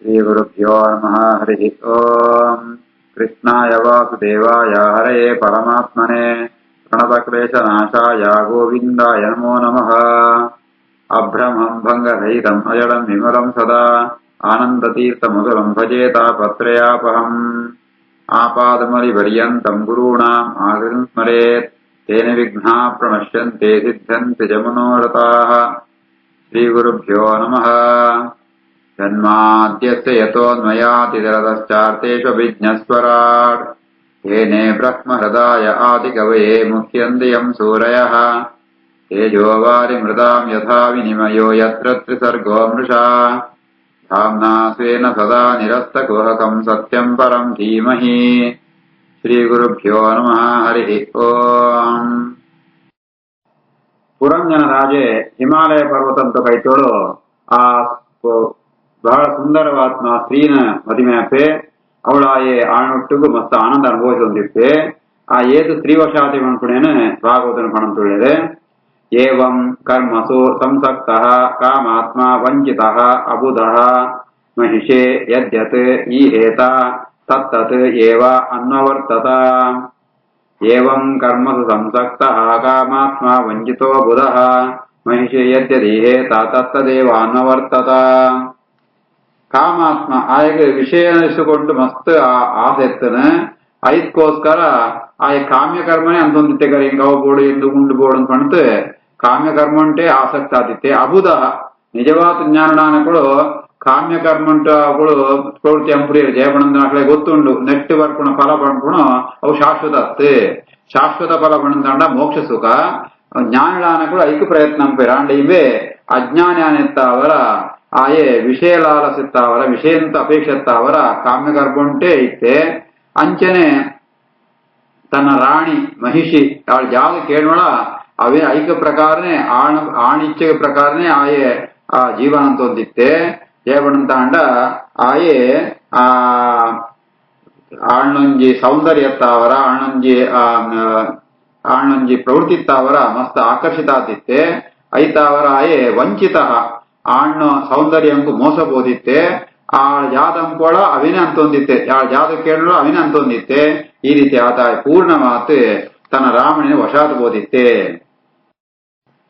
श्रीगुरुभ्यो नमः। हरिः ओम्। कृष्णाय वासुदेवाय हरये परमात्मने प्रणतक्लेशनाशाय गोविन्दाय नमो नमः। अभ्रमं भङ्गरहितम् अजडं विमलं सदा आनन्दतीर्थमधुरं भजेतापत्रयापहम्। आपादमलिपर्यन्तं गुरूणाम् आकृतिं स्मरेत् तेन विघ्नाः प्रणश्यन्ते सिद्ध्यन्ति च मनोरथाः। श्रीगुरुभ्यो नमः। जन्माद्यस्य यतोऽन्वयातिदरतश्चार्तेष्वभिज्ञस्वराट् येने ब्रह्महृदाय आदिकवये मुह्यन्ति यं सूरयः। तेजोवारिमृदां यथा विनिमयो यत्र त्रिसर्गो मृषा धाम्ना स्वेन सदा निरस्तकुहकं सत्यं परं धीमहि। श्रीगुरुभ्यो नमः। हरिः ओम्। ಪುರಂಜನರಾಜೆ ಹಿಮಾಲಯ ಪರ್ವತಂತ ಕೈತೋಳು ಆ ಬಹಳ ಸುಂದರವಾದ ಸ್ತ್ರೀನ ಮದಿಮೆಯಪ್ಪೆ ಅವಳಾಯೆ ಆಣೊಟ್ಟಿಗೂ ಮಸ್ತ್ ಆನಂದ ಅನುಭವಿಸೊಂದಿಪ್ಪೆ ಆ ಏತು ಸ್ತ್ರೀವಶಾತಿ ಮಣ್ಪುಣೇನು ಭಾಗವತನ ಪಣಂತುಳ್ಳಿದೆ. ಏವಂ ಕರ್ಮಸು ಸಂಸಕ್ತಃ ಕಾಮಾತ್ಮ ವಂಚಿತಃ ಅಬುಧಃ ಮಹಿಷೆ ಯದ್ಯತ್ ಈಹೇತ ತತ್ತತ್ ಏವ ಅನ್ವವರ್ತತ. ಏವಂ ಕರ್ಮಸು ಸಂಸಕ್ತಃ ಕಾಮಾತ್ಮ ವಂಚಿತೋ ಬುಧಃ ಮಹಿಷೆ ಯದ್ಯದೀಹೇತ ತತ್ತದೇವ ಅನ್ವವರ್ತತ. ಕಾಮಾತ್ಮ ಆಯಗೆ ವಿಷಯನಿಸಿಕೊಂಡು ಮಸ್ತ್ ಆಸೆತ್ತನ ಐದಕ್ಕೋಸ್ಕರ ಆಯ ಕಾಮ್ಯಕರ್ಮನೇ ಅಂತೊಂದಿತ್ತೆ ಕರೆ ಹಿಂಗ ಅವ ಬೋಡು ಎಂದು ಗುಂಡು ಬೋಡು ಅಂತ ಪಣ್ತು ಕಾಮ್ಯಕರ್ಮಂಟೆ ಆಸಕ್ತ ಆದಿತ್ತೆ. ಅಬುಧ ನಿಜವಾದ ಜ್ಞಾನದಾನಗಳು ಕಾಮ್ಯಕರ್ಮಂಟಗಳು ಪ್ರವೃತ್ತಿ ಅಂಪುರಿಯ ಜಯಪಣಂದನಗಳೇ ಗೊತ್ತುಂಡು ನೆಟ್ಟು ಬರ್ಪುಣ ಫಲ ಪಣ್ಪುಣ ಅವು ಶಾಶ್ವತ ಅತ್ತೆ. ಶಾಶ್ವತ ಫಲ ಪಣಂದ ಮೋಕ್ಷ ಸುಖ ಜ್ಞಾನದಾನಗಳು ಐಕ್ಯ ಪ್ರಯತ್ನ ಅಂಪಿರಾಂಡ ಇವೆ ಅಜ್ಞಾನಾನೆತ್ತಾವರ ಆಯೆ ವಿಷಯ ಲಾಲಸಿತ್ತಾವರ ವಿಷಯಂತ ಅಪೇಕ್ಷತ್ತಾವರ ಕಾಮ್ಯಕರ್ಮಂಟೆ ಇತ್ತೆ. ಅಂಚನೆ ತನ್ನ ರಾಣಿ ಮಹಿಷಿ ಅವಳು ಯಾವ್ದು ಕೇಳೋಳ ಅವೇ ಐಕ್ಯ ಪ್ರಕಾರನೇ ಆಣಿಚ್ಛೆಗೆ ಪ್ರಕಾರನೇ ಆಯೆ ಆ ಜೀವನ ಅಂತ ಹೊಂದಿತ್ತೆ. ಜಯಬಣಂತ ಅಂಡ ಆಯೆ ಆ ಆಣ್ಣೊಂಜಿ ಸೌಂದರ್ಯತ್ತಾವರ ಆಣ್ಣೊಂಜಿ ಪ್ರವೃತ್ತಿತ್ತಾವರ ಮಸ್ತ್ ಆಕರ್ಷಿತ ಆತಿತ್ತೆ. ಐತಾವರ ಆಯೆ ವಂಚಿತ ಆಣ್ಣು ಸೌಂದರ್ಯಂಕು ಮೋಸ ಬೋದಿತ್ತೆ. ಆಳ್ ಜಾದಂಪೋಳ ಅವಿನೇ ಅಂತೊಂದಿತ್ತೆ ಯಾಳ್ ಜಾದ ಕೇಳಲು ಅವಿನೇ ಅಂತೊಂದಿತ್ತೆ. ಈ ರೀತಿ ಆತ ಪೂರ್ಣ ಮಾತು ತನ್ನ ರಾಮನಿನ ವಶಾದ ಬೋದಿತ್ತೆ.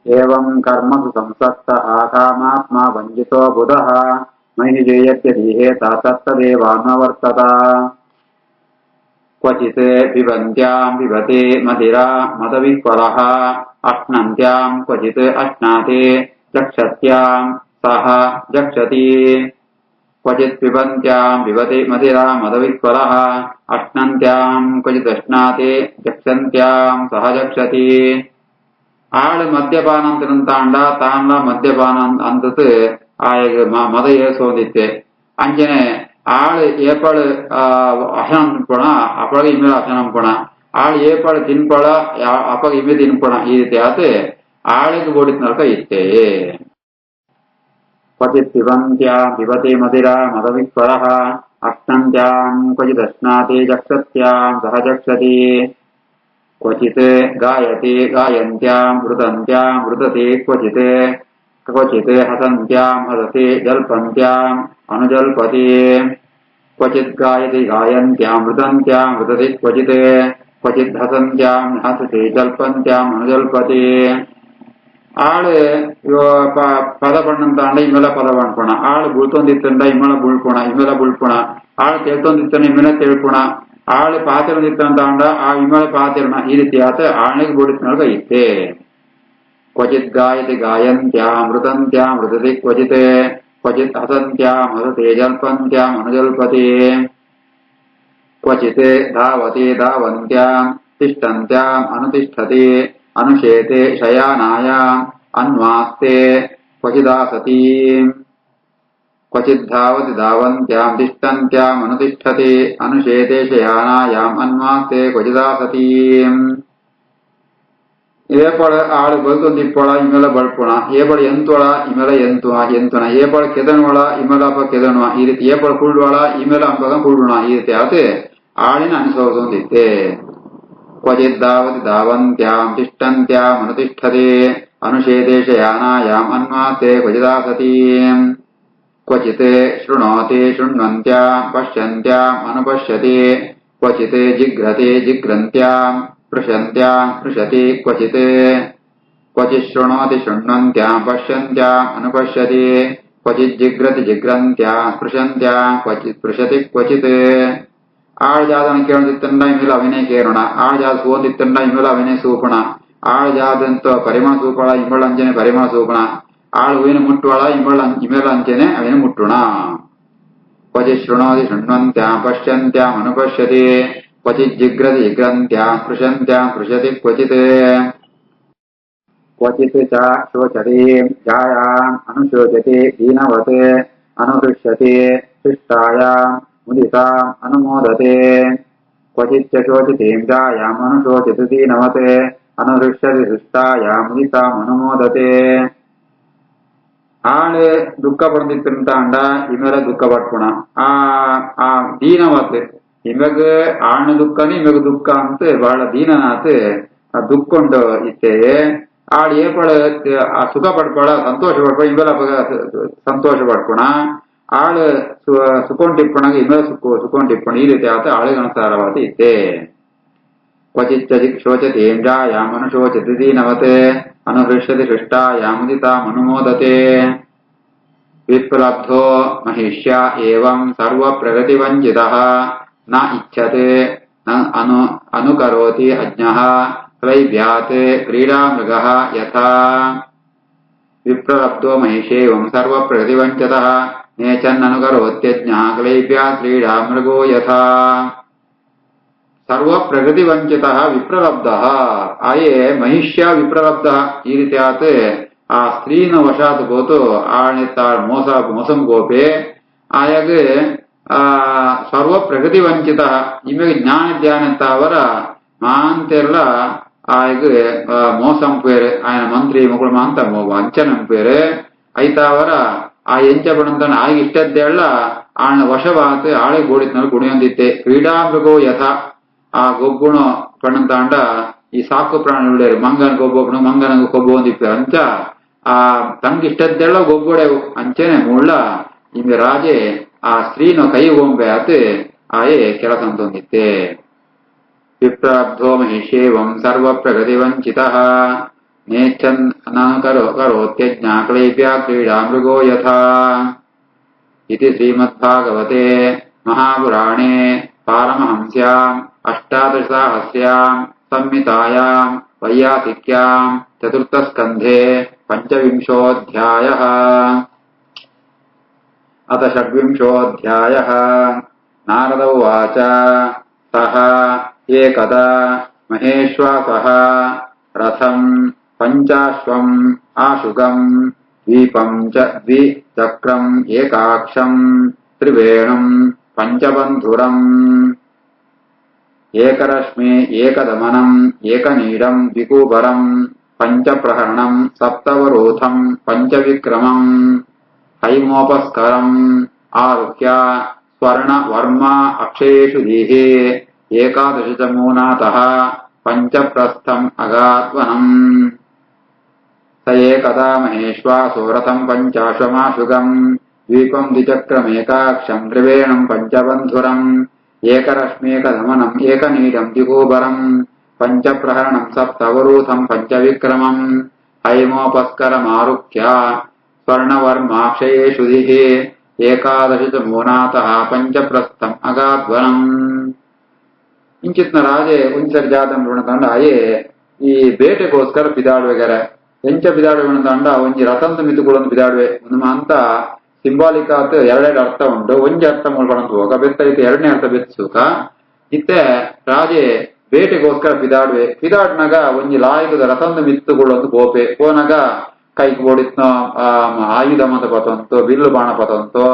ಏವಂ ಕರ್ಮಸು ಸಂಸಕ್ತಃ ಕಾಮಾತ್ಮ ವಂಚಿತೋ ಬುಧಃ ಮಹಿಷೆ ಯದ್ಯದೀಹೇತ ತತ್ತದೇವಾನ್ವವರ್ತತ. ಕ್ವಚಿತ್ ಪಿಬಂತ್ಯಾಂ ಪಿಬತೆ ಮದಿರಾ ಮದವಿಹ್ವಲಃ ಅಶ್ನಂತ್ಯಾಂ ಕ್ವಚಿತ್ ಅಶ್ನಾತೆ ಜಕ್ಷತ್ಯಾಂ ಸಹ ಜಕ್ಷತಿ. ಕ್ವಚಿತ್ ಪಿಬಂತ್ಯಾಂ ಪಿಬತೆ ಮದಿರಾ ಮದವಿಹ್ವಲಃ ಅಶ್ನಂತ್ಯಾಂ ಕ್ವಚಿತ್ ಅಶ್ನಾತೆ ಜಕ್ಷಂತ್ಯಾಂ ಸಹ ಜಕ್ಷತಿ. ಆಳು ಮದ್ಯಪಾನ ಅಂತಂತಾಂಡ ತಾಂಡ ಮದ್ಯಪಾನ ಅಂತತ್ ಆಯಗ ಮದ ಏಸೋದಿತ್ತೆ. ಅಂಚನೆ ಆಳು ಏಪಳು ಅಶನಂ ಪುಣ ಅಪಳಗ ಇಮೇಲೆ ಅಶನಂ ಪುಣ ಆಳು ಏಪಳು ತಿನ್ಪಳ ಅಪಗ ಇಮೆ ತಿನ್ಪುಣ ಈ ರೀತಿ ಆತ ಆಳಿಗೆ ಬೋಡಿದ ನರಕ ಇತ್ತೆ. ಕ್ವಚಿತ್ ಪಿಬಂತ್ಯಾಂ ಪಿಬತೆ ಮದಿರಾ ಮದವಿಹ್ವಲಃ ಅಶ್ನಂತ್ಯಾಂ ಕ್ವಚಿತ್ ಅಶ್ನಾತೆ ಜಕ್ಷತ್ಯಾಂ ಸಹ ಜಕ್ಷತಿ. ಕ್ವಚಿತ್ ಗಾಯತೆ ಗಾಯಂತ್ಯಾಂ ಮೃದಂತ್ಯಾಂ ಮೃದತೆ ಕ್ವಚಿತ್ ಕ್ವಚಿತ್ ಹಸಂತ್ಯಾಂ ಹಸತೆ ಜಲ್ಪಂತ್ಯಾಂ ಅನುಜಲ್ಪತೆ. ಕ್ವಚಿತ್ ಗಾಯತೆ ಗಾಯಂತ್ಯಾಂ ಮೃದಂತ್ಯಾಂ ಮೃದತೆ ಕ್ವಚಿತ್ ಕ್ವಚಿತ್ ಹಸಂತ್ಯಾಂ ಹಸತೆ ಜಲ್ಪಂತ್ಯಾಂ ಅನುಜಲ್ಪತೆ. ಆಳು ಪದ ಬಣ್ಣಂತಾಂಡ ಇಮ್ಮೆಲ ಪದ ಬಣ್ಪುಣ ಆಳು ಬುಳ್ತೊಂದಿತ್ತಂಡ ಇಮ್ಮೆಲ ಬುಳ್ಪುಣ ಇಮ್ಮೆಲ ಬುಳ್ಪುಣ ಆಳು ತೆಳ್ತೊಂದಿತ್ತಂಡ ಇಮ್ಮೆಲ ತೆಳ್ಪುಣ ಆಳು ಪಾತಿರದಿತ್ತಂತಾಂಡ ಆ ಇಮಳ ಪಾತಿರಣ ಈ ರೀತಿ ಆತ ಆಳಿಗೆ ಬೋಡಿಸಿನೊಳಗ ಇತ್ತೆ. ಕ್ವಚಿತ್ ಗಾಯತೆ ಗಾಯಂತ್ಯಾಂ ಮೃದಂತ್ಯಾಂ ಮೃದತೆ ಕ್ವಚಿತ್ ಕ್ವಚಿತ್ ಹಸಂತ್ಯಾಂ ಹಸತೆ ಜಲ್ಪಂತ್ಯಾಂ ಅನುಜಲ್ಪತೆ. ಕ್ವಚಿತ್ ಧಾವತೆ ಧಾವಂತ್ಯಾಂ ತಿಷ್ಠಂತ್ಯಾಂ ಅನುತಿಷ್ಠತೆ ಅನುಶೇತೆ ಶಯಾನಾಯಾಂ ಅನ್ವಾಸ್ತೆ ಕ್ವಚಿದಾಸತಿ. ಕ್ವಚಿತ್ ಧಾವತಿ ಧಾವಂತ್ಯಾಂ ತಿಷ್ಠಂತ್ಯಾಂ ಅನುತಿಷ್ಠತೆ ಅನುಶೇತೆ ಶಯಾನಾಯಾಂ ಅನ್ವಾಸ್ತೆ ಕ್ವಚಿದಾಸತಿ. ಏಪಳ ಆಳು ಬಲ್ತೊಂದಿಪ್ಪಳ ಇಮೆಲ ಬಳ್ಪುಣ ಏಪಳ ಎಂತೊಳ ಇಮೆಲ ಎಂತುಣ ಏಪಳ ಕೆದಣುವಳ ಇಮೆಲಪ ಕೆದಣುವ ಈ ರೀತಿ ಏಪಳ ಕುಳ್ಳುವಳ ಇಮೆಲ ಅಂಬಗ ಕುಳ್ಳುಣ ಈ ರೀತಿ ಆತ ಆಳಿನ ಅನುಸರಿಸೊಂದಿತ್ತೆ. ಕ್ವಚಿತ್ ಧಾವತಿ ಧಾವಂತ್ಯಾಂ ತಿಷ್ಠಂತ್ಯಾಂ ಅನುತಿಷ್ಠತೆ ಅನುಶೇತೆ ಶಯಾನಾಯಾಂ ಅನ್ವಾಸ್ತೆ ಕ್ವಚಿದಾಸತಿ. क्वचित् शृणोति शृण्वन्त्याम् पश्यन्त्याम् अनुपश्यति क्वचित् जिघ्रति जिघ्रन्त्याम् पृशन्त्याम् पृशति क्वचित् क्वचित् शृणोति शृण्वन्त्याम् पश्यन्त्याम् अनुपश्यति क्वचित् जिघ्रति जिघ्रन्त्याम् स्पृशन्त्याम् क्वचित् स्पृशति क्वचित् ಆಳ್ಜಾದನ ಕೇಳದಿತ್ತಂಡ ಇಮೇಲೆ ಅವನೇ ಕೇರೋಣ ಆಳ್ಜಾದ ಸೋದಿತ್ತಂಡ ಇಮೇಲೆ ಅವನೇ ಸೂಪಣ ಆಳ್ಜಾದಂತ ಪರಿಮಳ ಸೂಪಳ ಇಮಳ ಅಂಚನೆ ಪರಿಮಳ ಸೂಪಣ ಆಳ್ ಹೂವಿನ ಮುಟ್ಟುವಳ ಇಮೇಲೆ ಅಂಚನೆ ಅವನೇ ಮುಟ್ಟುಣ ಕ್ವಚಿತ್ ಶೃಣೋತಿ ಶೃಣ್ವಂತ್ಯಾಂ ಪಶ್ಯಂತ್ಯಾಂ ಅನುಪಶ್ಯತಿ ಕ್ವಚಿತ್ ಜಿಘ್ರತಿ ಜಿಘ್ರಂತ್ಯಾಂ ಸ್ಪೃಶಂತ್ಯಾಂ ಸ್ಪೃಶತಿ ಕ್ವಚಿತ್ क्वचित् च शोचति जायाम् अनुशोचति दीनवत् अनुहृष्यति शिष्टायाम् मुदिताम् अनुमोदते क्वचित् च शोचितीं जायाम् अनुशोचति दीनवत् अनुहृष्यति शिष्टायाम् मुदिताम् अनुमोदते ಆಳು ದುಃಖ ಪಡ್ದಿತ್ತಂತ ಅಂಡ ಇಮೇಲೆ ದುಃಖ ಪಟ್ಕೊಣ ಆ ದೀನವತ್ ಇವಾಗ ಆಣ ದುಃಖನೇ ಇವಾಗ ದುಃಖ ಅಂತ ಬಹಳ ದೀನನಾಥ ದುಃಖೊಂಡು ಇತ್ತೆ ಆಳು ಏಪಳ ಸುಖ ಪಡ್ಕೊಳ ಸಂತೋಷ ಪಡ್ಕೊಳ ಇವೆಲ್ಲ ಸಂತೋಷ ಪಡ್ಕೊಣ ಆಳು ಸುಖೊಂಟಿಪ್ಪಣಾಗ ಇಮೇಲೆ ಸುಖೊಂಟಿಪ್ಪಣ ಈ ರೀತಿ ಆತ ಆಳಿಗೆ ಅನುಸಾರವಾದ ಇತ್ತೆ ಕ್ವಚಿತ್ ಶೋಚತಿ ಜಾಯಾಮ್ ಅನುಶೋಚತಿ ದೀನವತ್ अनुहृष्यति शिष्टायाम् मुदिताम् अनुमोदते विप्रलब्धो महिष्या एवम् सर्वप्रगतिवञ्चितः न इच्छते न अनुकरोति अज्ञः क्लैब्यात् क्रीडामृगः यथा विप्रलब्धो महिष्येवम् सर्वप्रगतिवञ्चितः नेचन्ननुकरोत्यज्ञः क्लैब्यात् क्रीडामृगो यथा ಸರ್ವ ಪ್ರಗತಿ ವಂಚಿತ ವಿಪ್ರಲಬ್ಧ ಆಯೇ ಮಹಿಷ್ಯ ವಿಪ್ರಲಬ್ಧ ಈ ರೀತಿ ಆತ ಆ ಸ್ತ್ರೀನ ವಶಾತ್ ಗೋತು ಆಣಿತ್ತಾಳ್ ಮೋಸಂ ಗೋಪೆ ಆಯಾಗ ಸರ್ವ ಪ್ರಗತಿ ವಂಚಿತ ಇಮೇಲೆ ಜ್ಞಾನ ಧ್ಯಾನಂತ ಅವರ ಮಾಂತೆಲ್ಲ ಆಯ್ಗ ಮೋಸಂ ಪೇರು ఆయన ಮಂತ್ರಿ ಮಗಳು ಮಾಂತ ವಂಚನಂ ಪೇರು ಐತಾವರ ಆ ಎಂಚ ಬಣಂತನ ಆಗ ಇಷ್ಟದ್ದೇಳ ಆಣ ವಶವಾತ ಆಳೆ ಗೋಡಿತ್ನಲ್ಲಿ ಗುಣಿಯೊಂದಿತ್ತೆ ಕ್ರೀಡಾಮೃಗೋ ಯಥ ಆ ಗೊಬ್ಬುಣ ಪಣ್ಣಂತಾಂಡ ಈ ಸಾಕು ಪ್ರಾಣಿಗಳು ಮಂಗನ ಗೊಬ್ಬೊಬ್ಬನು ಮಂಗನ ಕೊಬ್ಬು ಒಂದಿಪ್ಪ ಅಂಚ ಆ ತಂಗಿಷ್ಟದ್ದೆಲ್ಲ ಗೊಬ್ಬೊಡೆವು ಅಂಚೆನೆ ಮುಳ್ಳ ಇಮೆ ರಾಜೆ ಆ ಸ್ತ್ರೀನ ಕೈ ಗೊಂಬೆ ಆತ ಆಯೇ ಕೆಲಸ ಅಂತೊಂದಿತ್ತೆ ವಿಪ್ರಾಬ್ಧೋ ಮಹಿಷೇವಂ ಸರ್ವ ಪ್ರಗತಿ ವಂಚಿತಃ ನೇಚ್ಛನ್ ಕರೋತ್ಯಜ್ಞ ಕ್ಲೇಭ್ಯ ಕ್ರೀಡಾ ಮೃಗೋ ಯಥಾ ಇತಿ ಶ್ರೀಮದ್ಭಾಗವತೆ ಮಹಾಪುರಾಣೇ ಪಾರಮಹಂಸ್ಯಾಂ ಅಷ್ಟಾದಶಸಾಹಸ್ರ್ಯಾಂ ಸಂಹಿತಾಯಾಂ ವೈಯಾಸಿಕ್ಯಾಂ ಚತುರ್ಥಸ್ಕಂಧೆ ಪಂಚವಿಂಶೋऽಧ್ಯಾಯಃ ಅಥ ಷಡ್ವಿಂಶೋऽಧ್ಯಾಯಃ ನಾರದ ಉವಾಚ ಸಹ ಏಕದಾ ಮಹೇಶ್ವಾಸಃ ರಥಂ ಪಂಚಾಶ್ವಂ ಆಶುಗಂ ದ್ವೀಪಂ ಚ ದ್ವಿಚಕ್ರಂ ಏಕಾಕ್ಷಂ ತ್ರಿವೇಣಂ ಪಂಚಬಂಧುರಂ ಏಕರಶ್ಮಿ ಏಕದಮನಂ ಏಕನೀಡಂ ದ್ವಿಕೂಬರಂ ಪಂಚಪ್ರಹರಣಂ ಸಪ್ತವರೋಧಂ ಪಂಚವಿಕ್ರಮಂ ಹೈಮೋಪಸ್ಕರಂ ಆರುಹ್ಯ ಸ್ವರ್ಣ ವರ್ಮ ಅಕ್ಷಯೇಷು ದೀಹಿ ಏಕಾದಶಚಮೂನಾತಃ ಪಂಚಪ್ರಸ್ಥಂ ಅಗಾತ್ವನಂ ಸ ಏಕದಾ ಮಹೇಶ್ವಾಸೋ ರಥಂ ಪಂಚಾಶ್ವಮಾಶುಗಂ ದ್ವೀಪಂ ದ್ವಿಚಕ್ರಮೇಕಾಕ್ಷಂ ತ್ರಿವೇಣಂ ಪಂಚಬಂಧುರಂ ಏಕರಶ್ಮೇಕದಮನಂ ಏಕನೀಡಂ ದ್ವಿಕೂಬರಂ ಪಂಚಪ್ರಹರಣಂ ಸಪ್ತವರೋಧಂ ಪಂಚವಿಕ್ರಮಂ ಹೈಮೋಪಸ್ಕರಮಾರುಹ್ಯ ಸ್ವರ್ಣವರ್ಮಾಕ್ಷಯೇಷು ದಿಹಿ ಏಕಾದಶಚಮೂನಾತಃ ಪಂಚಪ್ರಸ್ಥಂ ಅಗಾಧ್ವನಂ ಇಂಚಿತ್ನ ರಾಜೆ ಒಂದ್ಸರಿ ಜಾತಂ ಋಣತಂಡ ಆಯೇ ಈ ಬೇಟೆಗೋಸ್ಕರ ಬಿದಾಡುವೆಗರ ಎಂಚ ಬಿದಾಡುವೆ ತಂಡ ಒಂಜಿ ರಥಂತ ಮಿತುಗಳೊಂದು ಬಿದಾಡುವೆ ನಮ್ಮ ಅಂತ ಸಿಂಬಾಲಿಕ್ ಆತ ಎರಡೆರಡು ಅರ್ಥ ಉಂಟು ಒಂಜಿ ಅರ್ಥ ಮುಳ್ಕೊಂಡು ಹೋಗ ಬೆತ್ತೈತೆ ಎರಡನೇ ಅರ್ಥ ಬೆತ್ತಸುಕ ಇತ್ತೆ ರಾಜೆ ಬೇಟೆಗೋಸ್ಕರ ಬಿದಾಡುವೆ ಬಿದಾಡ್ನಾಗ ಒಂಜಿ ಲಾಯಕದ ರಥಂದ ಮಿತ್ತುಗಳೊಂದು ಗೋಪೆ ಪೋನಾಗ ಕೈಕ್ ಬೋಡಿತ್ನ ಆಯುಧ ಮತ ಪತಂತು ಬಿಲ್ಲು ಬಾಣ ಪತಂತು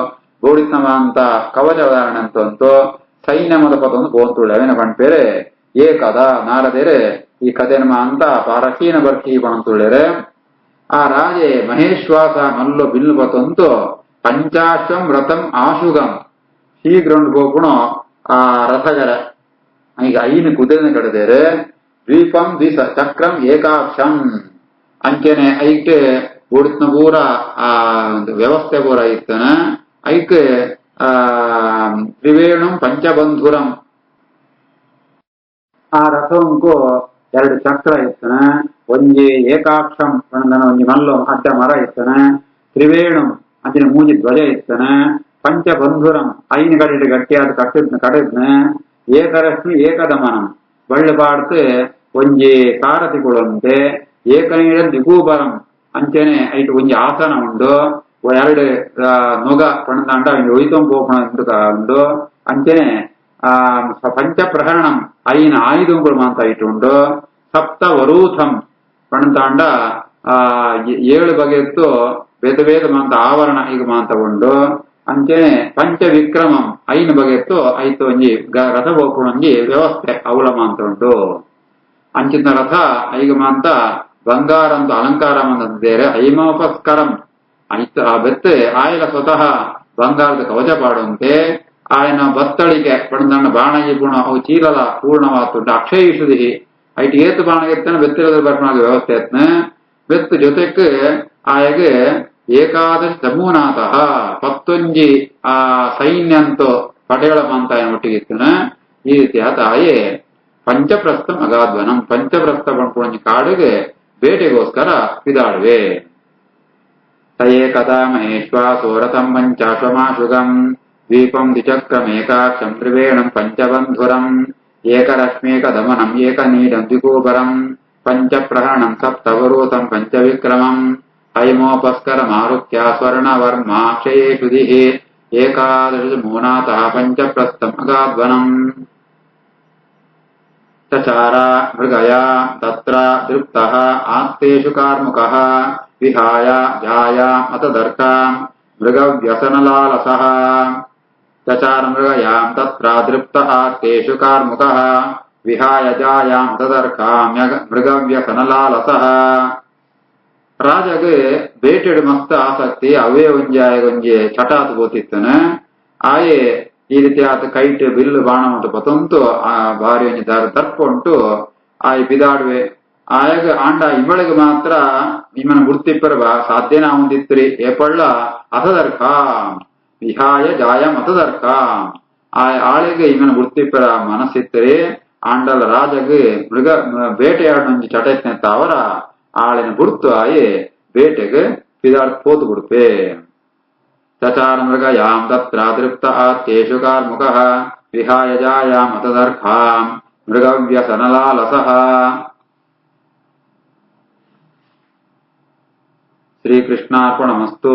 ಬೋಡಿತ್ನ ಅಂತ ಕವಚಧಾರಣ ಅಂತಂತು ಸೈನ್ಯ ಮತ ಪತಂದು ಬೋಂತುಳ್ಳೆ ಅವೇನ ಪಣ್ಪೇರೆ ಏಕದ ನಾರದೇರೆ ಈ ಕಥೆನ ಅಂತ ಪಾರಕೀನ ಬರ್ಕಿ ಬಣಂತುಳ್ಳೆರೆ ಆ ರಾಜೆ ಮಹೇಶ್ವಾಸ ಮಲ್ಲು ಬಿಲ್ಲು ಪತಂತು ಪಂಚಾಶ್ವಂ ರಥಂ ಆಶುಗಂ ಶೀಘ್ರಂಡ್ ಗೋಪುಣ ಆ ರಥಗರ ಈಗ ಐನು ಕುದುರೆನ ಕಡದೇರೆ ದ್ವೀಪಂ ದ್ವಿಚಕ್ರಂ ಏಕಾಕ್ಷಂ ಅಂಚೆನೆ ಐಟ್ ಬೂಡಿತ್ನ ಪೂರ ಆ ವ್ಯವಸ್ಥೆ ಪೂರ ಇತ್ತನ ಐಕ್ ತ್ರಿವೇಣಂ ಪಂಚಬಂಧುರಂ ಆ ರಥಂಕು ಎರಡು ಚಕ್ರ ಇತ್ತನ ಒಂಜಿ ಏಕಾಕ್ಷಂ ಒಂಜಿ ಮಲ್ಲು ಅಡ್ಡ ಮರ ಇತ್ತನ ತ್ರಿವೇಣಂ ಅಂಚಿನ ಮೂಜಿ ಧ್ವಜ ಇತ್ತನ ಪಂಚಬಂಧುರಂ ಐನು ಕಡೆ ಗಟ್ಟಿಯಾದ ಕಡಿದ್ನ ಏಕರಶ್ಮಿ ಏಕದಮನಂ ಬಳ್ಳು ಪಾಡ್ತು ಒಂಜಿ ಸಾರಥಿ ಕೊಡುವಂತೆ ಏಕನೀಡ ದಿಗೂಬರಂ ಅಂಚನೆ ಐಟು ಒಂಜಿ ಆಸನ ಉಂಡು ಎರಡು ನೊಗ ಪಣದಾಂಡ ಒಯ್ತಂ ಪೋಪಣ ಉಂಡು ಅಂಚನೆ ಪಂಚಪ್ರಹರಣಂ ಐನ ಆಯುಧಗಳು ಮಾಂತ ಇಟ್ಟುಂಡು ಸಪ್ತ ವರೂಥಂ ಪಣದಾಂಡ ಏಳು ಬಗೆತ್ತು ಬೇದ ಬೇದ ಮಾಂತ ಆವರಣ ಈಗ ಮಾಂತ ಉಂಡು ಅಂಚನೆ ಪಂಚ ವಿಕ್ರಮಂ ಐನು ಬಗೆತ್ತು ಐತು ಒಂಜಿ ರಥ ಬೋಪುಣಂಜಿ ವ್ಯವಸ್ಥೆ ಅವಳ ಮಾಂತ ಉಂಟು ಅಂಚಿನ ರಥ ಐಗ ಮಾಂತ ಬಂಗಾರಂತ ಅಲಂಕಾರ ಮಂದೇರೆ ಐಮೋಪಸ್ಕರಂ ಐತು ಆ ಬೆತ್ತು ಆಯಲ ಸ್ವತಃ ಬಂಗಾರದ ಕವಚ ಪಾಡುವಂತೆ ఆయన ಬತ್ತಳಿಗೆ ಪಣದಂಡ ಬಾಣಗಿ ಗುಣ ಅವು ಚೀಲಲ ಪೂರ್ಣವಾತುಂಟು ಅಕ್ಷಯಿಸುದಿ ಐಟ್ ಏತು ಬಾಣಗೆತ್ತನ ಬೆತ್ತಿರದ ಬರ್ನಾಗ ವ್ಯವಸ್ಥೆ ಎತ್ನ ಬೆತ್ತು ಜೊತೆಕ್ ಆಯಗೆ ಏಕಾದಶ ಚಮೂನಾತಃ ಪತ್ತೊಂಜಿ ಆ ಸೈನ್ಯಂತೋ ಪಡೆಗಳ ಮಂತಾಯನ ಒಟ್ಟಿಗಿತ್ತನ ಈ ರೀತಿ ಆತ ಆಯೆ ಪಂಚಪ್ರಸ್ಥ ಅಗಾಧ್ವನಂ ಪಂಚಪ್ರಸ್ಥ ಪಣ್ಕೊಂಜಿ ಕಾಡಿಗೆ ಬೇಟೆಗೋಸ್ಕರ ಪಿದಾಡುವೆ ತಯೇ ಕದಾ ಮಹೇಶ್ವ ಸೋರಥಂ ಪಂಚಾಶ್ವಮಾಶುಗಂ ದ್ವೀಪಂ ದ್ವಿಚಕ್ರಮೇಕಾಕ್ಷಂ ತ್ರಿವೇಣಂ ಪಂಚಬಂಧುರಂ ಏಕರಶ್ಮೇಕದಮನಂ ಏಕನೀಡಂ ದ್ವಿಗೂಬರಂ ಪಂಚಪ್ರಹರಣಂ ಸಪ್ತವರೂಥಂ ಪಂಚವಿಕ್ರಮಂ ಹೈಮೋಪಸ್ಕರಮಾರುಹ್ಯ ಸ್ವರ್ಣವರ್ಮಾಕ್ಷಯೇಷುಧಿಃ ಏಕಾದಶ ಮೂನಾತಃ ಪಂಚಪ್ರಸ್ಥಂ ಅಗಾಧ್ವನಂ ಚಚಾರ ಮೃಗಯ ತತ್ರ ತೃಪ್ತಃ ಆಸ್ತೇಷು ಕಾರ್ಮುಕಃ ವಿಹಾಯ ಜಾಯ ಮತದರ್ಕಾಂ ಮೃಗವ್ಯಸನಲಾಲಸಃ ಚಚಾರ ಮೃಗಯಾಂ ತತ್ರ ತೃಪ್ತ ಆಸ್ತೇಷು ಕಾರ್ಮುಕಃ ವಿಹಾಯ ಜಾಯಾಂ ಮತದರ್ಕಾಂ ಮೃಗವ್ಯಸನಲಾಲಸಃ ರಾಜಗೆ ಬೇಟೆಡು ಮಸ್ತ್ ಆಸಕ್ತಿ ಅವೇ ಒಂಜಿ ಚಟಾತ್ ಬೋತಿತ್ತನ ಆಯೆ ಈ ರೀತಿ ಆತ ಕೈಟ್ ಬಿಲ್ಲು ಬಾಣ ಉಂಟು ಪತಂತು ಆ ಭಾರಿ ಒಂಜಿ ದರ್ಪ ಉಂಟು ಆಯ್ ಬಿದಾಡುವೆ ಆಯಾಗ ಆಂಡ ಇವಳಿಗೆ ಮಾತ್ರ ನಿಮ್ಮನ ಗುರ್ತಿಪ್ಪರ ಸಾಧ್ಯನ ಹೊಂದಿತ್ರಿ ಏಪಳ್ಳ ಅಸದರ್ಕ ವಿಹಾಯ ಜಾಯ ಮತದರ್ಕ ಆಳಿಗೆ ಇವನ ಗುರ್ತಿಪ್ಪರ ಮನಸ್ಸಿತ್ತರಿ ಆಂಡಲ ರಾಜಗೆ ಮೃಗ ಬೇಟೆಯಾಡೊಂಜಿ ಚಟೈತ್ನೆತ್ತ ಅವರ ಆಳಿನ ಗುರ್ತು ಆಯೆ ಬೇಟೆಗೆ ಪಿದಾಡ್ ಪೋತು ಗುಡುಪೆ ಚಚಾರ ಮೃಗಯಾಂ ತತ್ರ ತೃಪ್ತ ಆತ್ಯೇಷು ಕಾರ್ಮುಕಃ ವಿಹಾಯ ಜಾಯ ಮತದರ್ಕಾಂ ಮೃಗವ್ಯಸನಲಾಲಸಃ ಶ್ರೀಕೃಷ್ಣಾರ್ಪಣಮಸ್ತು.